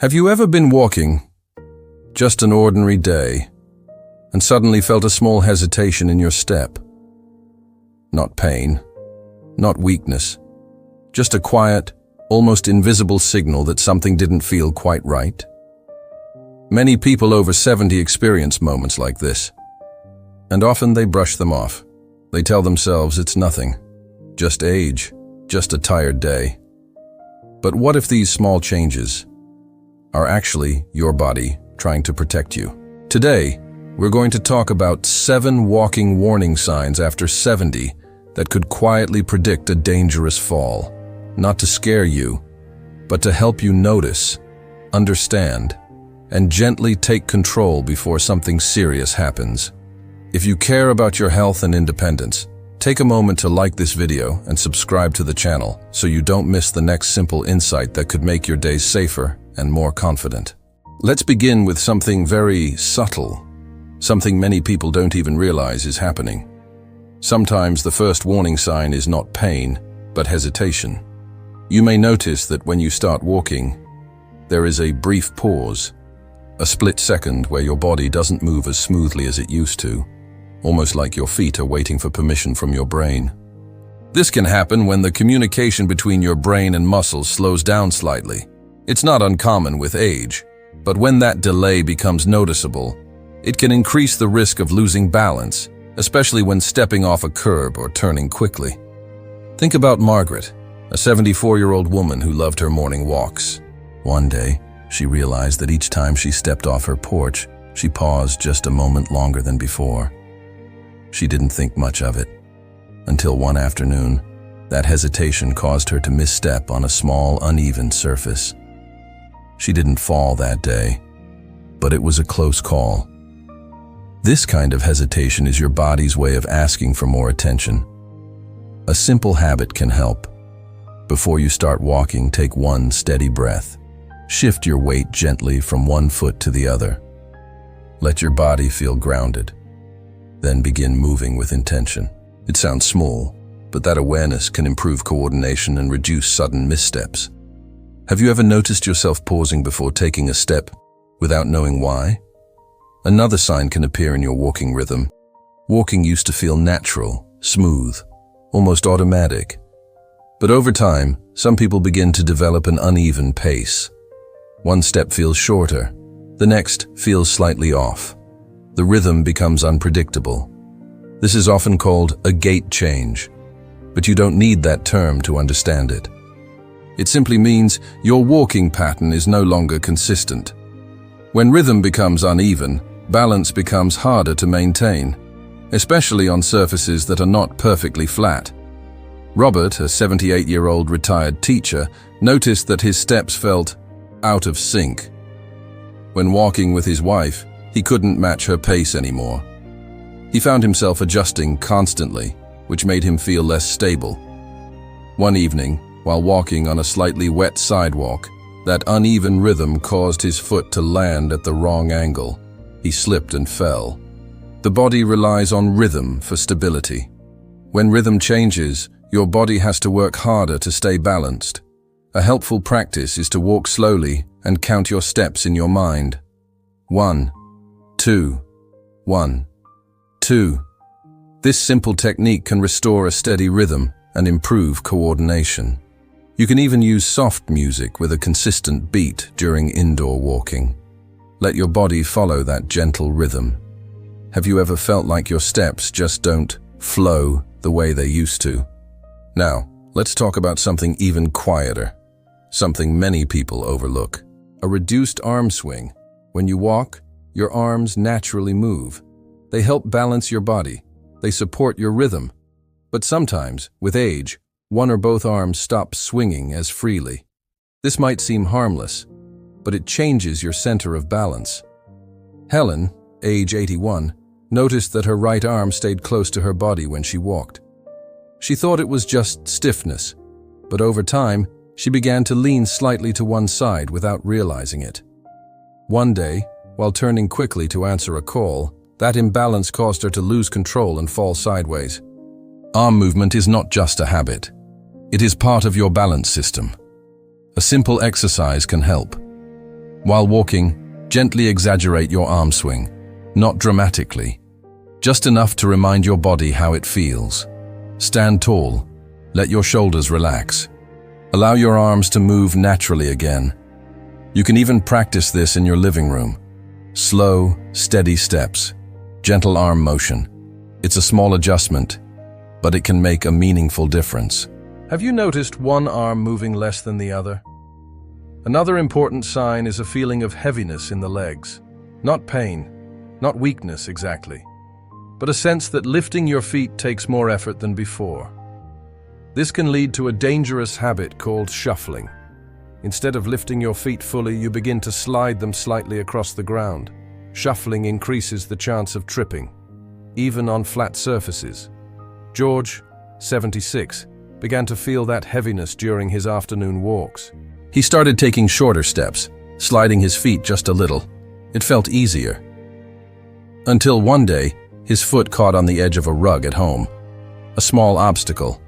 Have you ever been walking, just an ordinary day, and suddenly felt a small hesitation in your step? Not pain, not weakness, just a quiet, almost invisible signal that something didn't feel quite right? Many people over 70 experience moments like this, and often they brush them off. They tell themselves it's nothing, just age, just a tired day. But what if these small changes are actually your body trying to protect you? Today, we're going to talk about 7 walking warning signs after 70 that could quietly predict a dangerous fall, not to scare you, but to help you notice, understand, and gently take control before something serious happens. If you care about your health and independence, take a moment to like this video and subscribe to the channel so you don't miss the next simple insight that could make your days safer and more confident. Let's begin with something very subtle, something many people don't even realize is happening. Sometimes the first warning sign is not pain, but hesitation. You may notice that when you start walking, there is a brief pause, a split second where your body doesn't move as smoothly as it used to, almost like your feet are waiting for permission from your brain. This can happen when the communication between your brain and muscles slows down slightly. It's not uncommon with age, but when that delay becomes noticeable, it can increase the risk of losing balance, especially when stepping off a curb or turning quickly. Think about Margaret, a 74-year-old woman who loved her morning walks. One day, she realized that each time she stepped off her porch, she paused just a moment longer than before. She didn't think much of it, until one afternoon, that hesitation caused her to misstep on a small, uneven surface. She didn't fall that day, but it was a close call. This kind of hesitation is your body's way of asking for more attention. A simple habit can help. Before you start walking, take one steady breath. Shift your weight gently from one foot to the other. Let your body feel grounded. Then begin moving with intention. It sounds small, but that awareness can improve coordination and reduce sudden missteps. Have you ever noticed yourself pausing before taking a step without knowing why? Another sign can appear in your walking rhythm. Walking used to feel natural, smooth, almost automatic. But over time, some people begin to develop an uneven pace. One step feels shorter, the next feels slightly off. The rhythm becomes unpredictable. This is often called a gait change, but you don't need that term to understand it. It simply means your walking pattern is no longer consistent. When rhythm becomes uneven, balance becomes harder to maintain, especially on surfaces that are not perfectly flat. Robert, a 78-year-old retired teacher, noticed that his steps felt out of sync. When walking with his wife, he couldn't match her pace anymore. He found himself adjusting constantly, which made him feel less stable. One evening, while walking on a slightly wet sidewalk, that uneven rhythm caused his foot to land at the wrong angle. He slipped and fell. The body relies on rhythm for stability. When rhythm changes, your body has to work harder to stay balanced. A helpful practice is to walk slowly and count your steps in your mind. 1, 2, 1, 2. This simple technique can restore a steady rhythm and improve coordination. You can even use soft music with a consistent beat during indoor walking. Let your body follow that gentle rhythm. Have you ever felt like your steps just don't flow the way they used to? Now, let's talk about something even quieter, something many people overlook. A reduced arm swing. When you walk, your arms naturally move. They help balance your body. They support your rhythm. But sometimes, with age, one or both arms stop swinging as freely. This might seem harmless, but it changes your center of balance. Helen, age 81, noticed that her right arm stayed close to her body when she walked. She thought it was just stiffness, but over time, she began to lean slightly to one side without realizing it. One day, while turning quickly to answer a call, that imbalance caused her to lose control and fall sideways. Arm movement is not just a habit. It is part of your balance system. A simple exercise can help. While walking, gently exaggerate your arm swing, not dramatically, just enough to remind your body how it feels. Stand tall, let your shoulders relax. Allow your arms to move naturally again. You can even practice this in your living room. Slow, steady steps, gentle arm motion. It's a small adjustment, but it can make a meaningful difference. Have you noticed one arm moving less than the other? Another important sign is a feeling of heaviness in the legs. Not pain, not weakness exactly, but a sense that lifting your feet takes more effort than before. This can lead to a dangerous habit called shuffling. Instead of lifting your feet fully, you begin to slide them slightly across the ground. Shuffling increases the chance of tripping, even on flat surfaces. George, 76, began to feel that heaviness during his afternoon walks. He started taking shorter steps, sliding his feet just a little. It felt easier. Until one day, his foot caught on the edge of a rug at home. A small obstacle,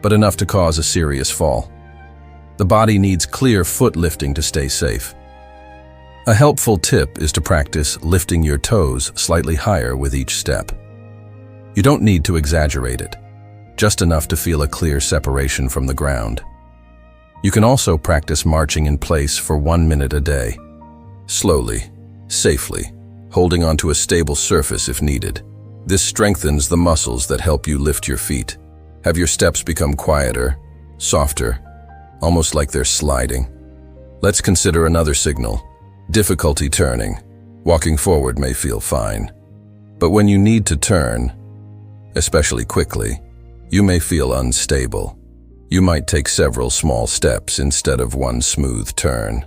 but enough to cause a serious fall. The body needs clear foot lifting to stay safe. A helpful tip is to practice lifting your toes slightly higher with each step. You don't need to exaggerate it, just enough to feel a clear separation from the ground. You can also practice marching in place for 1 minute a day. Slowly, safely, holding onto a stable surface if needed. This strengthens the muscles that help you lift your feet. Have your steps become quieter, softer, almost like they're sliding. Let's consider another signal. Difficulty turning. Walking forward may feel fine, but when you need to turn, especially quickly, you may feel unstable. You might take several small steps instead of one smooth turn.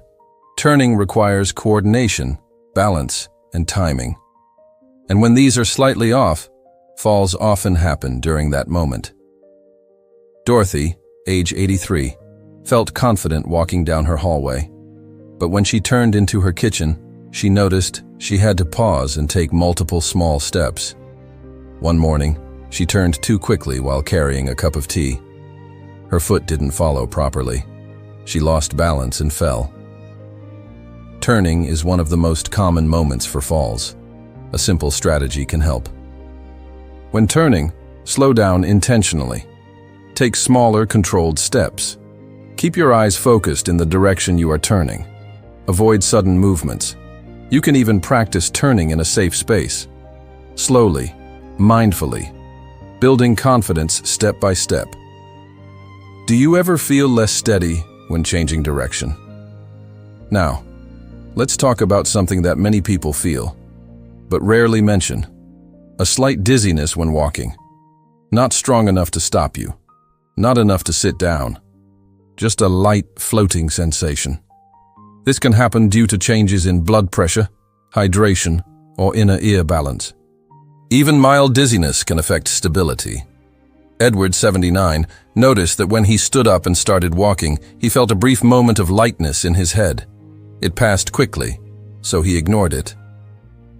Turning requires coordination, balance, and timing. And when these are slightly off, falls often happen during that moment. Dorothy, age 83, felt confident walking down her hallway. But when she turned into her kitchen, she noticed she had to pause and take multiple small steps. One morning, she turned too quickly while carrying a cup of tea. Her foot didn't follow properly. She lost balance and fell. Turning is one of the most common moments for falls. A simple strategy can help. When turning, slow down intentionally. Take smaller, controlled steps. Keep your eyes focused in the direction you are turning. Avoid sudden movements. You can even practice turning in a safe space. Slowly, mindfully, building confidence step by step. Do you ever feel less steady when changing direction? Now, let's talk about something that many people feel, but rarely mention. A slight dizziness when walking. Not strong enough to stop you. Not enough to sit down. Just a light, floating sensation. This can happen due to changes in blood pressure, hydration, or inner ear balance. Even mild dizziness can affect stability. Edward, 79, noticed that when he stood up and started walking, he felt a brief moment of lightness in his head. It passed quickly, so he ignored it.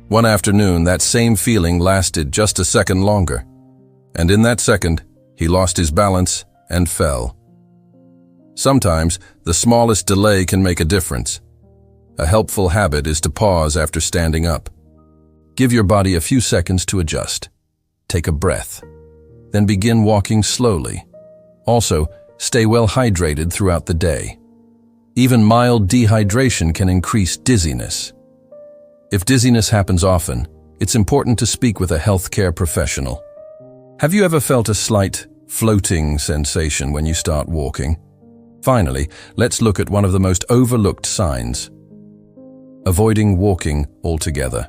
One afternoon, that same feeling lasted just a second longer, and in that second, he lost his balance and fell. Sometimes, the smallest delay can make a difference. A helpful habit is to pause after standing up. Give your body a few seconds to adjust. Take a breath. Then begin walking slowly. Also, stay well hydrated throughout the day. Even mild dehydration can increase dizziness. If dizziness happens often, it's important to speak with a healthcare professional. Have you ever felt a slight, floating sensation when you start walking? Finally, let's look at one of the most overlooked signs. Avoiding walking altogether.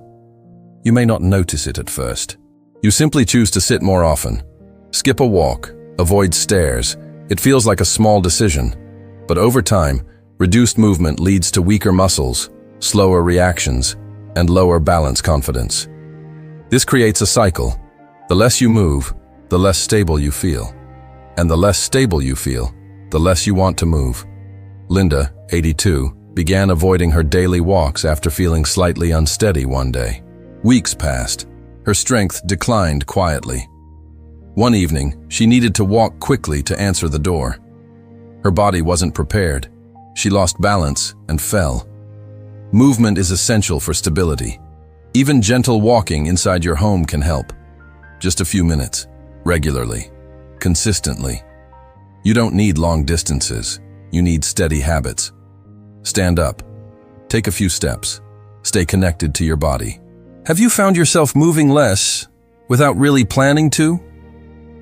You may not notice it at first. You simply choose to sit more often. Skip a walk, avoid stairs. It feels like a small decision, but over time, reduced movement leads to weaker muscles, slower reactions, and lower balance confidence. This creates a cycle. The less you move, the less stable you feel. And the less stable you feel, the less you want to move. Linda, 82, began avoiding her daily walks after feeling slightly unsteady one day. Weeks passed. Her strength declined quietly. One evening, she needed to walk quickly to answer the door. Her body wasn't prepared. She lost balance and fell. Movement is essential for stability. Even gentle walking inside your home can help. Just a few minutes, regularly, consistently. You don't need long distances. You need steady habits. Stand up. Take a few steps. Stay connected to your body. Have you found yourself moving less without really planning to?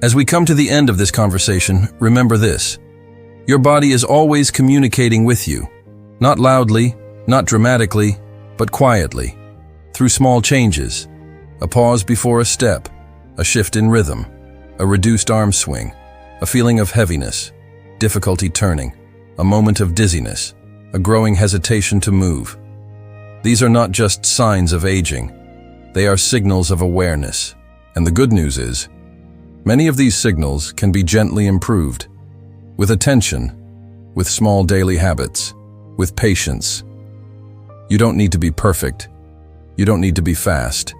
As we come to the end of this conversation, remember this. Your body is always communicating with you. Not loudly, not dramatically, but quietly. Through small changes. A pause before a step. A shift in rhythm. A reduced arm swing. A feeling of heaviness. Difficulty turning. A moment of dizziness. A growing hesitation to move. These are not just signs of aging. They are signals of awareness. And the good news is, many of these signals can be gently improved. With attention, with small daily habits, with patience. You don't need to be perfect. You don't need to be fast.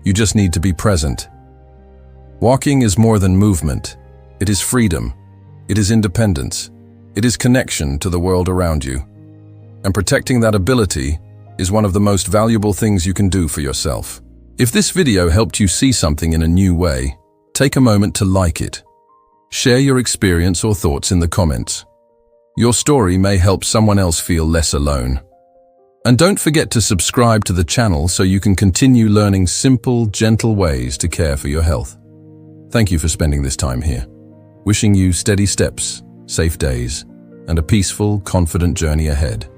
You just need to be present. Walking is more than movement. It is freedom. It is independence. It is connection to the world around you. And protecting that ability is one of the most valuable things you can do for yourself. If this video helped you see something in a new way, take a moment to like it. Share your experience or thoughts in the comments. Your story may help someone else feel less alone. And don't forget to subscribe to the channel so you can continue learning simple, gentle ways to care for your health. Thank you for spending this time here. Wishing you steady steps, safe days, and a peaceful, confident journey ahead.